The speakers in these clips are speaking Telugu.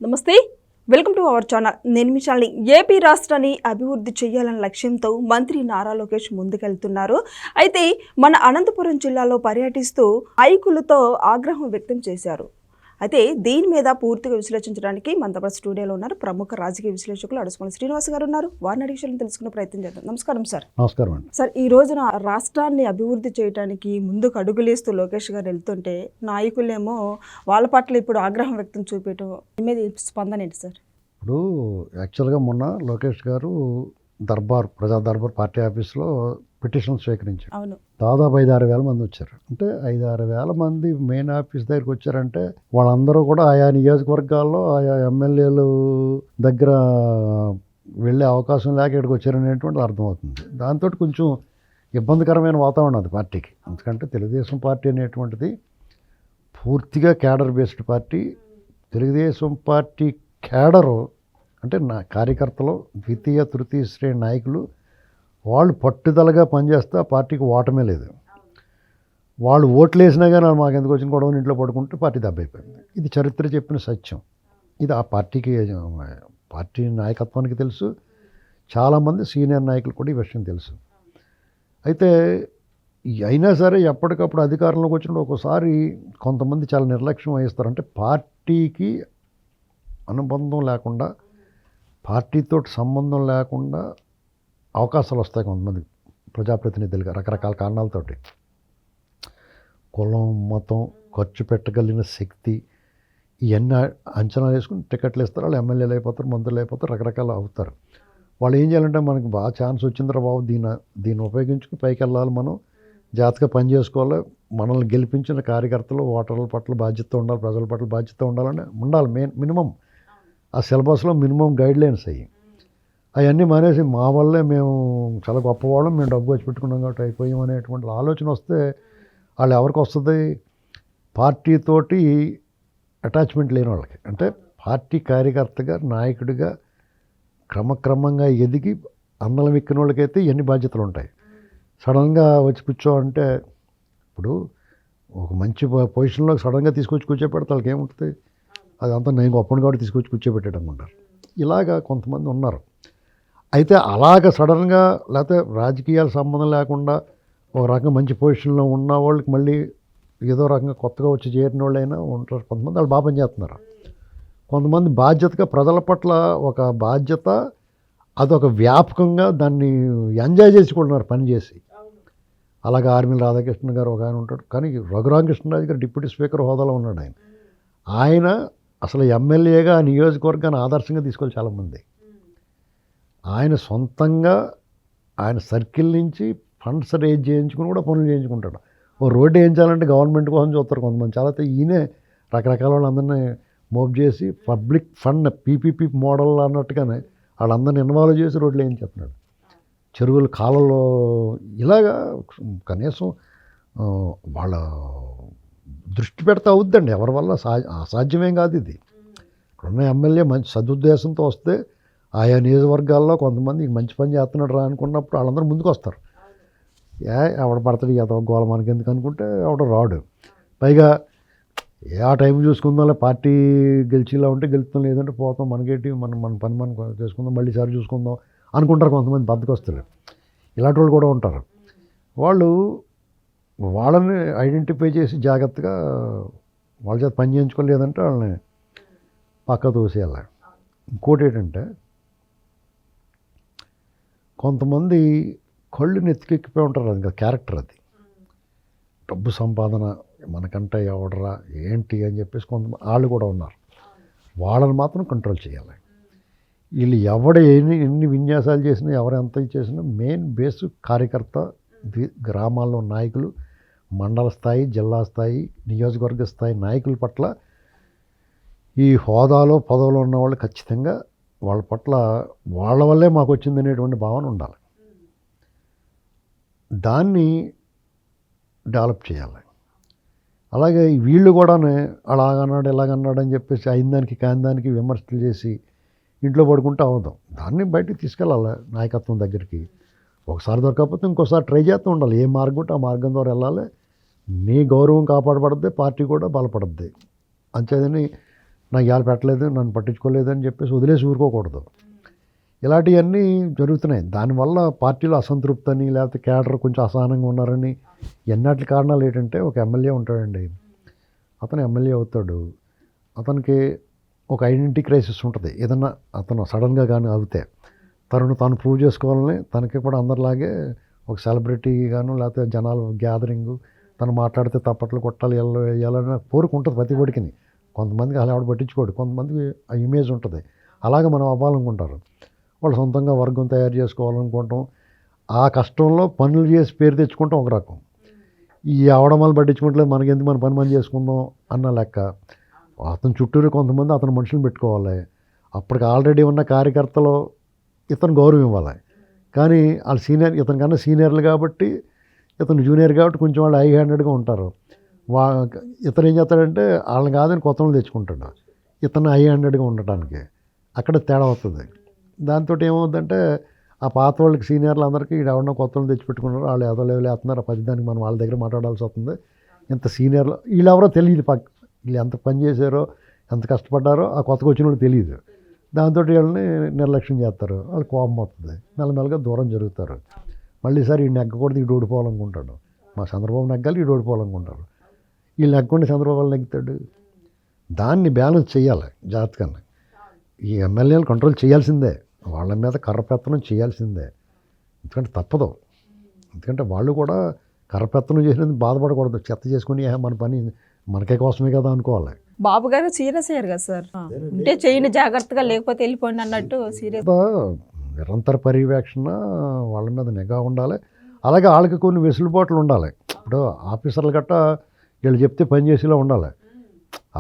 నమస్తే, వెల్కమ్ టు అవర్ ఛానల్. నేను మీ శాలిని. ఏపీ రాష్ట్రాన్ని అభివృద్ధి చేయాలన్న లక్ష్యంతో మంత్రి నారా లోకేష్ ముందుకెళ్తున్నారు. అయితే మన అనంతపురం జిల్లాలో పర్యటిస్తూ నాయకులతో ఆగ్రహం వ్యక్తం చేశారు. అయితే దీని మీద పూర్తిగా విశ్లేషించడానికి మనతో పాటు స్టూడియోలో ఉన్నారు ప్రముఖ రాజకీయ విశ్లేషకులు అడుసుమల్లి శ్రీనివాస్ గారు ఉన్నారు. వారిని అడిగి తెలుసుకునే ప్రయత్నం చేద్దాం. నమస్కారం సార్. నమస్కారం అండి. సార్, ఈ రోజున రాష్ట్రాన్ని అభివృద్ధి చేయడానికి ముందుకు అడుగులేస్తూ లోకేష్ గారు వెళ్తుంటే నాయకులేమో వాళ్ళ పట్ల ఇప్పుడు ఆగ్రహం వ్యక్తం చూపించడం మీద స్పందన ఏంటి సార్? ఇప్పుడు యాక్చువల్గా మొన్న లోకేష్ గారు ప్రజా దర్బార్ పార్టీ ఆఫీస్లో పిటిషన్ స్వీకరించారు. అవును, దాదాపు 5-6 వేల మంది వచ్చారు. అంటే 5-6 వేల మంది మెయిన్ ఆఫీస్ దగ్గరికి వచ్చారంటే వాళ్ళందరూ కూడా ఆయా నియోజకవర్గాల్లో ఆయా ఎమ్మెల్యేలు దగ్గర వెళ్ళే అవకాశం లేక ఇక్కడికి వచ్చారనేటువంటిది అర్థమవుతుంది. దాంతో కొంచెం ఇబ్బందికరమైన వాతావరణం అది పార్టీకి. ఎందుకంటే తెలుగుదేశం పార్టీ అనేటువంటిది పూర్తిగా cadre based party. Telugu Desam party cadre అంటే కార్యకర్తలు, ద్వితీయ తృతీయ శ్రేణి నాయకులు, వాళ్ళు పట్టుదలగా పనిచేస్తే ఆ పార్టీకి ఓటమే లేదు. వాళ్ళు ఓట్లు వేసినా కానీ మాకు ఎందుకు వచ్చిన గొడవని ఇంట్లో పడుకుంటే పార్టీ దెబ్బైపోయింది. ఇది చరిత్ర చెప్పిన సత్యం. ఇది ఆ పార్టీ నాయకత్వానికి తెలుసు. చాలామంది సీనియర్ నాయకులు కూడా ఈ విషయం తెలుసు. అయితే అయినా సరే ఎప్పటికప్పుడు అధికారంలోకి వచ్చినప్పుడు ఒక్కోసారి కొంతమంది చాలా నిర్లక్ష్యం వహిస్తారు. అంటే పార్టీకి అనుబంధం లేకుండా, పార్టీతో సంబంధం లేకుండా అవకాశాలు వస్తాయి కొంతమంది ప్రజాప్రతినిధులుగా రకరకాల కారణాలతోటి. కులం, మతం, ఖర్చు పెట్టగలిగిన శక్తి, ఇవన్నీ అంచనా వేసుకుని టికెట్లు ఇస్తారు. వాళ్ళు ఎమ్మెల్యేలు అయిపోతారు, మంత్రులు అయిపోతారు, రకరకాలు అవుతారు. వాళ్ళు ఏం చేయాలంటే మనకు బాగా ఛాన్స్ వచ్చిందిరా బాబు, దీన్ని ఉపయోగించుకుని పైకి వెళ్ళాలి, మనం జాగ్రత్తగా పని చేసుకోవాలి, మనల్ని గెలిపించిన కార్యకర్తలు ఓటర్ల పట్ల బాధ్యత ఉండాలి, ప్రజల పట్ల బాధ్యత ఉండాలి. మినిమం ఆ సిలబస్లో మినిమం గైడ్లైన్స్ అవన్నీ మానేసి మా వల్లే మేము చాలా గొప్పవాళ్ళం, మేము డబ్బు వచ్చి పెట్టుకున్నాం కాబట్టి అయిపోయాం అనేటువంటి ఆలోచన వస్తే వాళ్ళు ఎవరికి వస్తుంది? పార్టీతోటి అటాచ్మెంట్ లేని వాళ్ళకి. అంటే పార్టీ కార్యకర్తగా, నాయకుడిగా క్రమక్రమంగా ఎదిగి అందలం ఎక్కిన వాళ్ళకైతే ఎన్ని బాధ్యతలు ఉంటాయి. సడన్గా వచ్చి కూర్చోమంటే ఇప్పుడు ఒక మంచి పొజిషన్లో సడన్గా తీసుకొచ్చి కూర్చోబెడితే వాళ్ళకి ఏముంటుంది? అదంతా నేను గొప్పని కాబట్టి తీసుకొచ్చి కూర్చోబెట్టడం అంటారు. ఇలాగా కొంతమంది ఉన్నారు. అయితే అలాగ సడన్గా లేకపోతే రాజకీయాల సంబంధం లేకుండా ఒక రకంగా మంచి పొజిషన్లో ఉన్న వాళ్ళకి మళ్ళీ ఏదో రకంగా కొత్తగా వచ్చి చేరిన వాళ్ళైనా ఉంటారు. కొంతమంది వాళ్ళు బాగా పనిచేస్తున్నారు. కొంతమంది బాధ్యతగా ప్రజల పట్ల ఒక బాధ్యత, అదొక వ్యాపకంగా దాన్ని ఎంజాయ్ చేసుకుంటున్నారు పని చేసి. అలాగే ఆర్మీల రాధాకృష్ణ గారు ఒక ఆయన ఉంటాడు. కానీ రఘురామకృష్ణరాజు గారు డిప్యూటీ స్పీకర్ హోదాలో ఉన్నాడు. ఆయన అసలు ఎమ్మెల్యేగా ఆ నియోజకవర్గాన్ని ఆదర్శంగా తీసుకోవాలి చాలామంది. ఆయన సొంతంగా ఆయన సర్కిల్ నుంచి ఫండ్స్ రేజ్ చేయించుకుని కూడా పనులు చేయించుకుంటాడు. ఓ రోడ్డు వేయించాలంటే గవర్నమెంట్ కోసం చూస్తారు కొంతమంది. చాలా ఈయనే రకరకాల వాళ్ళందరినీ మోప్ చేసి పబ్లిక్ ఫండ్ పీపీపీ మోడల్ అన్నట్టుగానే వాళ్ళందరినీ ఇన్వాల్వ్ చేసి రోడ్లు వేయించేస్తున్నాడు. చెరువులు, కాలంలో ఇలాగా కనీసం వాళ్ళ దృష్టి పెడితే అవుద్దండి. ఎవరి వల్ల అసాధ్యమేం కాదు ఇది. ఇక్కడున్న ఎమ్మెల్యే మంచి సదుద్దేశంతో వస్తే ఆయా నియోజకవర్గాల్లో కొంతమంది మంచి పని చేస్తున్నాడు రా అనుకున్నప్పుడు వాళ్ళందరూ ముందుకు వస్తారు. ఎవడ పడతాడు ఏదో గోళ మనకి ఎందుకు అనుకుంటే ఎవడ రాడు. పైగా ఆ టైం చూసుకుందాం, పార్టీ గెలిచిలా ఉంటే గెలుస్తాం, లేదంటే పోతాం, మనకేంటి మన పని మనం చేసుకుందాం, మళ్ళీ సారి చూసుకుందాం అనుకుంటారు కొంతమంది బద్దకొస్తారు. ఇలాంటి వాళ్ళు కూడా ఉంటారు. వాళ్ళని ఐడెంటిఫై చేసి జాగ్రత్తగా వాళ్ళ చేత పని చేయించుకోలేదంటే వాళ్ళని పక్క తోసేయాలి. ఇంకోటి ఏంటంటే కొంతమంది కళ్ళు నెత్తికెక్కిపోయి ఉంటారు. అది క్యారెక్టర్, అది డబ్బు సంపాదన మనకంటే ఎవడరా ఏంటి అని చెప్పేసి కొంతమంది వాళ్ళు కూడా ఉన్నారు. వాళ్ళని మాత్రం కంట్రోల్ చేయాలి. వీళ్ళు ఎన్ని విన్యాసాలు చేసినా, ఎవరు ఎంత చేసినా మెయిన్ బేస్ కార్యకర్త, గ్రామాల్లో నాయకులు, మండల స్థాయి, జిల్లా స్థాయి, నియోజకవర్గ స్థాయి నాయకుల పట్ల ఈ హోదాలో పదవులో ఉన్నవాళ్ళు ఖచ్చితంగా వాళ్ళ పట్ల వాళ్ళ వల్లే మాకు వచ్చింది అనేటువంటి భావన ఉండాలి. దాన్ని డెవలప్ చేయాలి. అలాగే వీళ్ళు కూడా అలాగన్నాడు ఇలాగన్నాడు అని చెప్పేసి అయిందానికి కాందానికి విమర్శలు చేసి ఇంట్లో పడుకుంటే అవదాం. దాన్ని బయటికి తీసుకెళ్ళాలి నాయకత్వం దగ్గరికి. ఒకసారి దొరకకపోతే ఇంకోసారి ట్రై చేస్తూ ఉండాలి. ఏ మార్గం ఉంటే ఆ మార్గం ద్వారా వెళ్ళాలి. నీ గౌరవం కాపాడబడుద్ది, పార్టీ కూడా బలపడుద్ది. అంతేదని నాకు ఇవాళ పెట్టలేదు, నన్ను పట్టించుకోలేదు అని చెప్పేసి వదిలేసి ఊరుకోకూడదు. ఇలాంటివన్నీ జరుగుతున్నాయి. దానివల్ల పార్టీలో అసంతృప్తి అని, లేకపోతే క్యాడర్ కొంచెం అసహనంగా ఉన్నారని, ఎన్నటి కారణాలు ఏంటంటే, ఒక ఎమ్మెల్యే ఉంటాడండి, అతను ఎమ్మెల్యే అవుతాడు, అతనికి ఒక ఐడెంటిటీ క్రైసిస్ ఉంటుంది. ఏదన్నా అతను సడన్గా కానీ అవుతే తాను ప్రూవ్ చేసుకోవాలని, తనకి కూడా అందరిలాగే ఒక సెలబ్రిటీ గాను, లేకపోతే జనాలు గ్యాదరింగు, తను మాట్లాడితే తప్పట్లు కొట్టాలి, వెళ్ళాలని కోరిక ఉంటుంది ప్రతి ఒడికిని. కొంతమందికి అలా ఎవడు పట్టించుకోడు, కొంతమందికి ఆ ఇమేజ్ ఉంటుంది. అలాగే మనం అవ్వాలనుకుంటారు. వాళ్ళు సొంతంగా వర్గం తయారు చేసుకోవాలనుకుంటాం. ఆ కష్టంలో పనులు చేసి పేరు తెచ్చుకుంటాం ఒక రకం. ఈ అవడమాలు పట్టించుకుంటలేదు, మనకెందుకు, మన పని మనం చేసుకుందాం అన్న లెక్క. అతని చుట్టూరు కొంతమంది అతను మనుషులను పెట్టుకోవాలి. అప్పటికి ఆల్రెడీ ఉన్న కార్యకర్తలు ఇతను గౌరవం ఇవ్వాలి. కానీ వాళ్ళు సీనియర్, ఇతని కన్నా సీనియర్లు కాబట్టి, ఇతను జూనియర్ కాబట్టి కొంచెం వాళ్ళు హై హ్యాండెడ్గా ఉంటారు. ఇతను ఏం చేస్తాడంటే వాళ్ళని కాదని కొత్త వాళ్ళు తెచ్చుకుంటాడు, ఇతను హై హ్యాండెడ్గా ఉండటానికి. అక్కడ తేడా అవుతుంది. దాంతో ఏమవుతుందంటే ఆ పాత వాళ్ళకి సీనియర్లు అందరికీ ఎవరన్నా కొత్త వాళ్ళు తెచ్చిపెట్టుకున్నారు, వాళ్ళు ఏదో లెవెల్ వేస్తున్నారు, ఆ పదిదానికి మనం వాళ్ళ దగ్గర మాట్లాడాల్సి వస్తుంది. ఇంత సీనియర్లు వీళ్ళెవరో తెలియదు, వీళ్ళు ఎంత పని చేశారో, ఎంత కష్టపడ్డారో ఆ కొత్తగా వచ్చిన వాళ్ళు తెలియదు. దాంతో వీళ్ళని నిర్లక్ష్యం చేస్తారు, వాళ్ళు కోపం వస్తుంది, మెల్లమెల్లగా దూరం జరుగుతారు. మళ్ళీ సార్ ఈ నెగ్గకూడదు, ఈ ఓడిపోవాలనుకుంటాడు. మా చంద్రబాబు నెగ్గాలి, ఈ ఓడిపోవాలనుకుంటారు. వీళ్ళు నెగ్గకుండా చంద్రబాబు నెగ్గుతాడు. దాన్ని బ్యాలెన్స్ చేయాలి జాగ్రత్తగా. ఈ ఎమ్మెల్యేలు కంట్రోల్ చేయాల్సిందే, వాళ్ళ మీద కర్రపెత్తనం చేయాల్సిందే. ఎందుకంటే తప్పదు. ఎందుకంటే వాళ్ళు కూడా కర్రపెత్తనం చేసినందుకు బాధపడకూడదు. చెత్త చేసుకుని మన పని మనకే కోసమే కదా అనుకోవాలి. బాబు గారు సీరియస్ అయ్యారు కదా సార్, అంటే చేయండి జాగ్రత్తగా, లేకపోతే వెళ్ళిపోండి అన్నట్టు సీరియస్. నిరంతర పర్యవేక్షణ, వాళ్ళ మీద నిఘా ఉండాలి. అలాగే వాళ్ళకి కొన్ని వెసులుబాట్లు ఉండాలి. ఇప్పుడు ఆఫీసర్లు గట్ట వీళ్ళు చెప్తే పని చేసేలా ఉండాలి.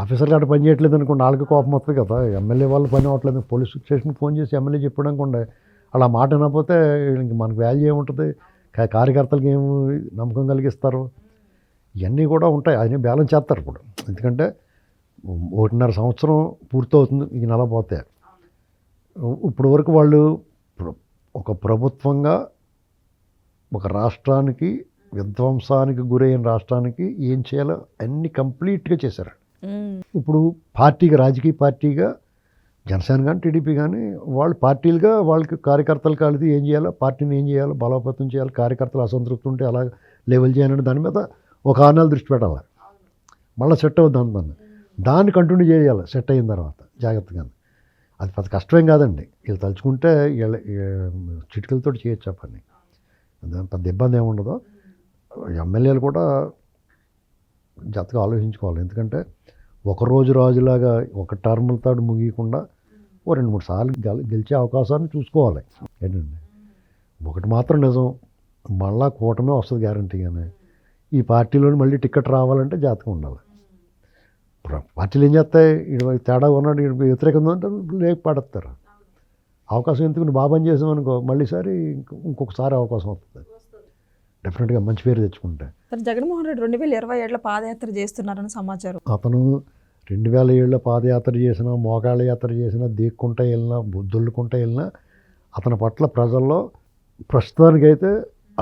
ఆఫీసర్లు గట్ట పని చేయట్లేదు అనుకోండి, వాళ్ళకి కోపం వస్తుంది కదా. ఎమ్మెల్యే వాళ్ళు పని అవ్వట్లేదు, పోలీస్ స్టేషన్కి ఫోన్ చేసి ఎమ్మెల్యే చెప్పడం అనుకోండి, అలా మాట వినకపోతే ఇంక మనకు వాల్యూ ఏముంటుంది, కార్యకర్తలకి ఏమి నమ్మకం కలిగిస్తారు. ఇవన్నీ కూడా ఉంటాయి, అన్నీ బ్యాలెన్స్ చేస్తారు ఇప్పుడు. ఎందుకంటే 1.5 సంవత్సరం పూర్తవుతుంది ఈ నెల పోతే. ఇప్పుడు వరకు వాళ్ళు ఒక ప్రభుత్వంగా ఒక రాష్ట్రానికి, విధ్వంసానికి గురైన రాష్ట్రానికి ఏం చేయాలో అన్నీ కంప్లీట్గా చేశారు. ఇప్పుడు పార్టీగా, రాజకీయ పార్టీగా జనసేన కానీ టీడీపీ కానీ వాళ్ళు పార్టీలుగా వాళ్ళకి కార్యకర్తలు కలిసి ఏం చేయాలో, పార్టీని ఏం చేయాలో బలోపేతం చేయాలి, కార్యకర్తలు అసంతృప్తి ఉంటే అలా లెవెల్ చేయాలని దాని మీద ఒక 6 నెలలు దృష్టి పెట్టాలి. మళ్ళీ సెట్ అవుద్ది దాన్ని కంటిన్యూ చేయాలి సెట్ అయిన తర్వాత జాగ్రత్తగా. అది పెద్ద కష్టమేం కాదండి, వీళ్ళు తలుచుకుంటే వీళ్ళ చిటికలతో చేయొచ్చు ఆ పని, పెద్ద ఇబ్బంది ఏముండదు. ఎమ్మెల్యేలు కూడా జాగ్రత్తగా ఆలోచించుకోవాలి. ఎందుకంటే ఒకరోజు రాజులాగా ఒక టర్ములతో ముగియకుండా 2-3 సార్లు గెలిచే అవకాశాన్ని చూసుకోవాలి. ఏంటండి, ఒకటి మాత్రం నిజం, మళ్ళా కూటమే వస్తుంది గ్యారంటీగానే. ఈ పార్టీలోని మళ్ళీ టికెట్ రావాలంటే జాగ్రత్తగా ఉండాలి. పార్టీలు ఏం చేస్తాయి, ఇటు తేడా ఉన్నాడు, ఇటు వ్యతిరేకంగా అంటే లేక పడతారు. అవకాశం ఎందుకు, నువ్వు బాగా పని చేసామనుకో మళ్ళీసారి ఇంకొకసారి అవకాశం వస్తుంది డెఫినెట్గా, మంచి పేరు తెచ్చుకుంటే. జగన్మోహన్ రెడ్డి 2027లో పాదయాత్ర చేస్తున్నారని సమాచారం. అతను 2007లో పాదయాత్ర చేసినా, మోకాళ్ళ యాత్ర చేసినా, దీక్కుంటా వెళ్ళినా, దొల్లుకుంటా వెళ్ళినా అతని పట్ల ప్రజల్లో ప్రస్తుతానికైతే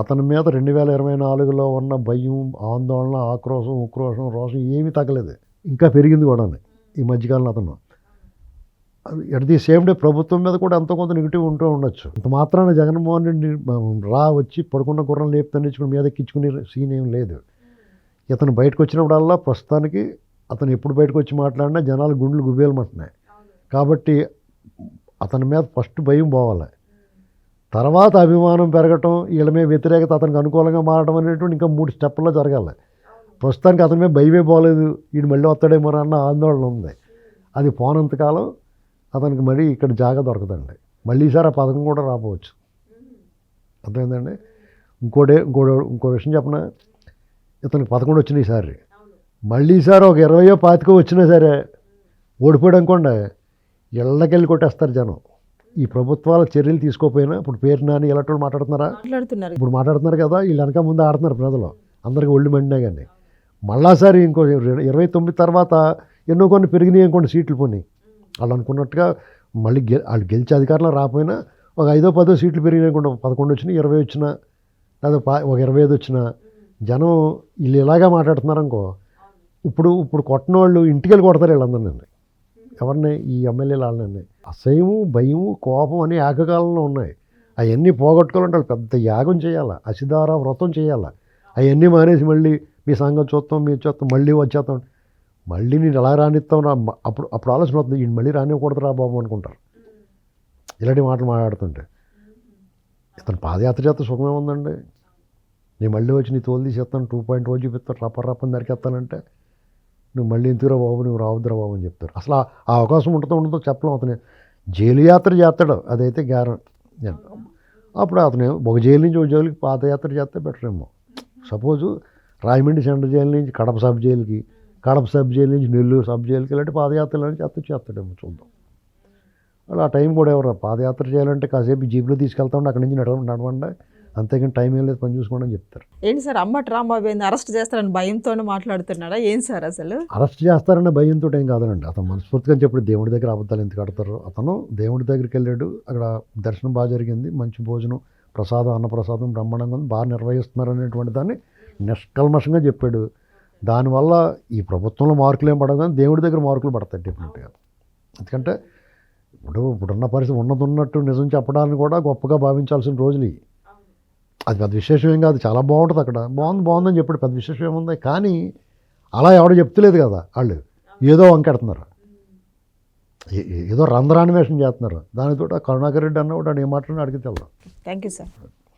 అతని మీద 2024లో ఉన్న భయం, ఆందోళన, ఆక్రోశం, ఉక్రోషం, రోషం ఏమీ తగ్గలేదు, ఇంకా పెరిగింది కూడా ఈ మధ్యకాలంలో. అతను ఎట్ ది సేమ్ డే ప్రభుత్వం మీద కూడా ఎంతో కొంత నెగిటివ్ ఉంటూ ఉండొచ్చు. ఇంత మాత్రాన జగన్మోహన్ రెడ్డి వచ్చి పడుకున్న గుర్రం లేపు తన్నించుకుని మీద ఎక్కించుకునే సీన్ ఏం లేదు. ఇతను బయటకు వచ్చినప్పుడల్లా ప్రస్తుతానికి అతను ఎప్పుడు బయటకు వచ్చి మాట్లాడినా జనాలు గుండెలు గుబేలమంటున్నాయి. కాబట్టి అతని మీద ఫస్ట్ భయం పోవాలి, తర్వాత అభిమానం పెరగటం, వీళ్ళ మీద వ్యతిరేకత అతనికి అనుకూలంగా మారడం అనేటువంటి ఇంకా 3 స్టెప్పుల్లో జరగాలి. ప్రస్తుతానికి అతని మీద భయమే పోలేదు, వీడు మళ్ళీ వస్తాడేమో అన్న ఆందోళన ఉంది. అది పోనంతకాలం అతనికి మళ్ళీ ఇక్కడ జాగా దొరకదండి. మళ్ళీ ఈసారి ఆ పథకం కూడా రాపోవచ్చు. అర్థమైందండి. ఇంకో విషయం చెప్పిన, ఇతనికి 11 వచ్చినాయి ఈసారి. మళ్ళీ ఈసారి ఒక 20 25 వచ్చినా సరే ఓడిపోయాడు అనుకోండి, ఇళ్ళకెళ్ళి కొట్టేస్తారు జనం. ఈ ప్రభుత్వాల చర్యలు తీసుకోకపోయినా, ఇప్పుడు పేరు నాని ఎలాంటి మాట్లాడుతున్నారు ఇప్పుడు మాట్లాడుతున్నారు కదా, వీళ్ళు వెనక ముందు ఆడుతున్నారు ప్రజలు, అందరికీ ఒళ్ళు మండినా కానీ. మళ్ళాసారి ఇంకో 29 తర్వాత ఎన్నో కొన్ని పెరిగినాయి అనుకోండి సీట్లు పోనీ, వాళ్ళు అనుకున్నట్టుగా మళ్ళీ వాళ్ళు గెలిచే అధికారంలో రాకపోయినా ఒక 5-10 సీట్లు పెరిగినాయి అనుకోండి, 11 వచ్చినా, 20 వచ్చినా, లేదా ఒక 25 వచ్చినా, జనం వీళ్ళు ఇలాగా మాట్లాడుతున్నారు అనుకో, ఇప్పుడు కొట్టిన వాళ్ళు ఇంటికి వెళ్ళి కొడతారు వీళ్ళందరినీ. ఎవరిని ఈ ఎమ్మెల్యేలు వాళ్ళని అసహ్యము భయము కోపం అని ఏకకాలంలో ఉన్నాయి. అవన్నీ పోగొట్టుకోవాలంటే వాళ్ళు పెద్ద యాగం చేయాలి, అసిధార వ్రతం చేయాలి. అవన్నీ మానేసి మళ్ళీ మీ సంగతి చూస్తాం మీరు చూస్తాం మళ్ళీ వచ్చేస్తాం, మళ్ళీ నేను ఎలా రానిస్తాం రా అప్పుడు అప్పుడు ఆలోచన అవుతుంది, ఈయన మళ్ళీ రానివ్వకూడదు రా బాబు అనుకుంటారు ఇలాంటి మాటలు మాట్లాడుతుంటే. ఇతను పాదయాత్ర చేస్తే సుఖమే ఉందండి. నేను మళ్ళీ వచ్చి నీ తోలు తీసేస్తాను 2.0 చూపిస్తాను రప్పని నరికేస్తానంటే నువ్వు మళ్ళీ ఎందుకురా బాబు నువ్వు రావద్దురా బాబు అని చెప్తారు. అసలు ఆ అవకాశం ఉండదో చెప్పలేం. అతను జైలు యాత్ర చేస్తాడు అదైతే గ్యారెంటీ. అప్పుడు అతను ఒక జైలు నుంచి ఒక జైలుకి పాదయాత్ర చేస్తే బెటర్ ఏమో. సపోజు రాజమండ్రి సెంట్రల్ జైలు నుంచి కడప సబ్ జైలుకి, కడప సబ్ జైలు నుంచి నెల్లూరు సబ్ జైలుకి ఇలాంటి పాదయాత్రలు చేస్తాడేమో చూద్దాం. అలా ఆ టైం కూడా ఎవరు పాదయాత్ర చేయాలంటే కాసేపు జీప్లో తీసుకెళ్తా ఉంటే అక్కడి నుంచి నడవండి, అంతేకాని టైం ఏం లేదు పని చూసుకోండి అని చెప్తారు. ఏంటి సార్ అంబటి రాంబాబుని అరెస్ట్ చేస్తారని భయంతోనే మాట్లాడుతున్నాడా ఏం సార్? అసలు అరెస్ట్ చేస్తారనే భయంతో ఏం కాదండి. అతను మనస్ఫూర్తిగా చెప్పి దేవుడి దగ్గర అబద్ధాలు ఎందుకు ఆడతారు. అతను దేవుడి దగ్గరికి వెళ్ళాడు, అక్కడ దర్శనం బాగా జరిగింది, మంచి భోజనం ప్రసాదం అన్నప్రసాదం బ్రహ్మాండంగా ఉంది, బాగా నిర్వహిస్తున్నారు అనేటువంటి దాన్ని నిష్కల్మషంగా చెప్పాడు. దానివల్ల ఈ ప్రభుత్వంలో మార్కులు ఏం పడవు కానీ దేవుడి దగ్గర మార్కులు పడతాయి డెఫినెట్గా. ఎందుకంటే ఇప్పుడున్న పరిస్థితి ఉన్నట్టు నిజం చెప్పడానికి కూడా గొప్పగా భావించాల్సిన రోజులు ఇవి. అది పెద్ద విశేషం ఏం కాదు, చాలా బాగుంటుంది అక్కడ, బాగుందని చెప్పాడు, పెద్ద విశేషం ఏముంది. కానీ అలా ఎవడో చెప్తలేదు కదా, వాళ్ళు ఏదో వంకెడుతున్నారు, ఏదో రంధ్రాన్వేషణ చేస్తున్నారు. దానితో కరుణాకర్ రెడ్డి అన్న కూడా ఏ మాట్లాడినా అడిగితే వెళ్దాం. Thank you sir.